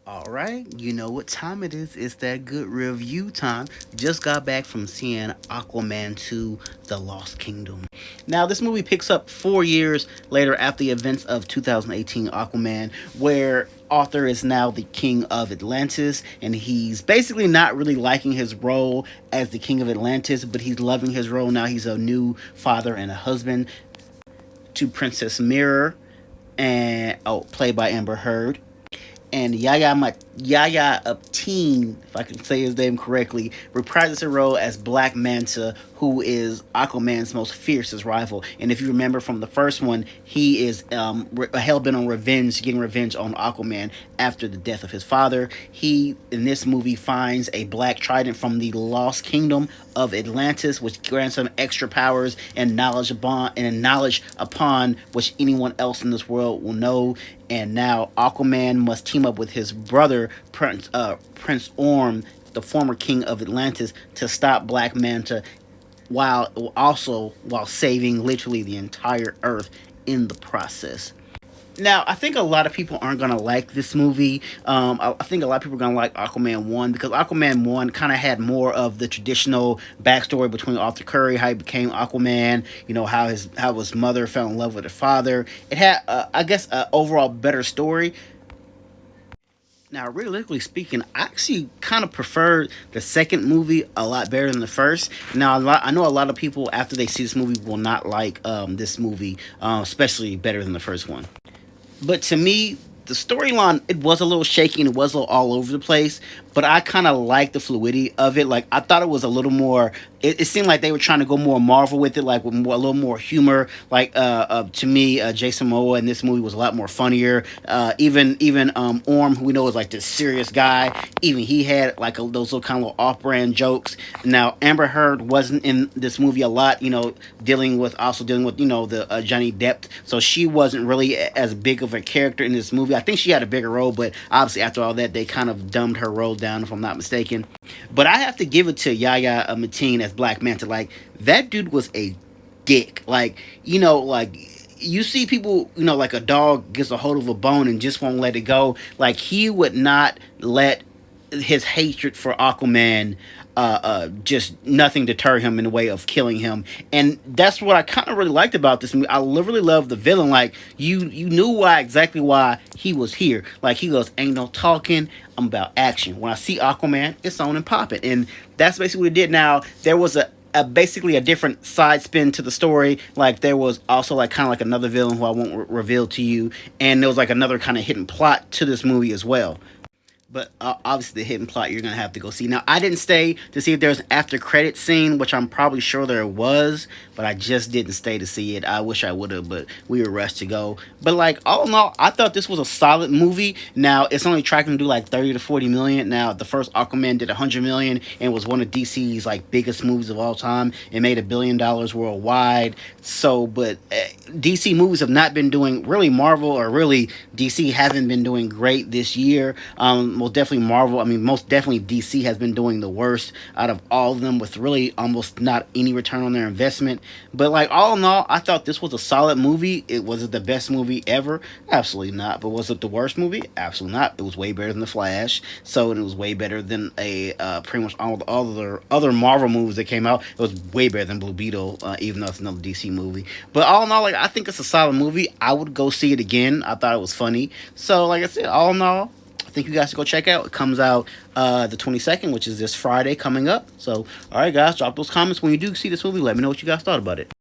All right, you know what time it is. It's that good review time. Just got back from seeing Aquaman 2 The Lost Kingdom. Now, this movie picks up 4 years later after the events of 2018 Aquaman, where Arthur is now the king of Atlantis, and he's basically not really liking his role as the king of Atlantis, but he's loving his role now. He's a new father and a husband to Princess Mirror, and played by Amber Heard, and Yaya Upteen, if I can say his name correctly, reprises her role as Black Manta, who is Aquaman's most fiercest rival. And if you remember from the first one, he is hell bent on revenge, getting revenge on Aquaman after the death of his father. He, in this movie, finds a black trident from the Lost Kingdom of Atlantis, which grants him extra powers and knowledge upon which anyone else in this world will know. And now Aquaman must team up with his brother Prince Orm, the former king of Atlantis, to stop Black Manta, while saving literally the entire Earth in the process. Now, I think a lot of people aren't gonna like this movie. I think a lot of people are gonna like Aquaman 1 because Aquaman 1 kind of had more of the traditional backstory between Arthur Curry, how he became Aquaman. You know how his mother fell in love with her father. It had, I guess, an overall better story. Now, realistically speaking, I actually kind of prefer the second movie a lot better than the first. Now, I know a lot of people after they see this movie will not like this movie, especially better than the first one. But to me, the storyline, it was a little shaky and it was a little all over the place. But I kind of like the fluidity of it. Like, I thought it was a little more. It seemed like they were trying to go more Marvel with it, like with more, a little more humor. Like, to me, Jason Momoa in this movie was a lot more funnier. Even Orm, who we know is like this serious guy, even he had like those little kind of little off-brand jokes. Now, Amber Heard wasn't in this movie a lot, dealing with the Johnny Depp, so she wasn't really as big of a character in this movie. I think she had a bigger role, but obviously after all that, they kind of dumbed her role down, if I'm not mistaken. But I have to give it to Yaya Mateen as Black Manta. Like, that dude was a dick. Like, you see people, like a dog gets a hold of a bone and just won't let it go. Like, he would not let his hatred for Aquaman just nothing deter him in the way of killing him. And that's what I kind of really liked about this movie. I really love the villain. Like, you knew exactly why he was here. Like, he goes, ain't no talking, I'm about action. When I see Aquaman, it's on and popping. And that's basically what it did. Now, there was basically a different side spin to the story. Like, there was also like kind of like another villain who I won't reveal to you, and there was like another kind of hidden plot to this movie as well. But obviously, the hidden plot you're gonna have to go see. Now, I didn't stay to see if there's an after credit scene, which I'm probably sure there was, but I just didn't stay to see it. I wish I would have, but we were rushed to go. But like, all in all, I thought this was a solid movie. Now, it's only tracking to do like 30 to 40 million. Now, the first Aquaman did 100 million and was one of DC's like biggest movies of all time. It made $1 billion worldwide. So, but DC movies have not been doing really. Marvel or really DC haven't been doing great this year. Most definitely Marvel. I mean, most definitely DC has been doing the worst out of all of them, with really almost not any return on their investment. But like, all in all, I thought this was a solid movie. Was it the best movie ever? Absolutely not. But was it the worst movie? Absolutely not. It was way better than The Flash. So, and it was way better than pretty much all the other Marvel movies that came out. It was way better than Blue Beetle, even though it's another DC movie. But all in all, like, I think it's a solid movie. I would go see it again. I thought it was funny. So, like I said, all in all, I think you guys should go check out. It comes out the 22nd, which is this Friday coming up. So, all right, guys, drop those comments when you do see this movie. Let me know what you guys thought about it.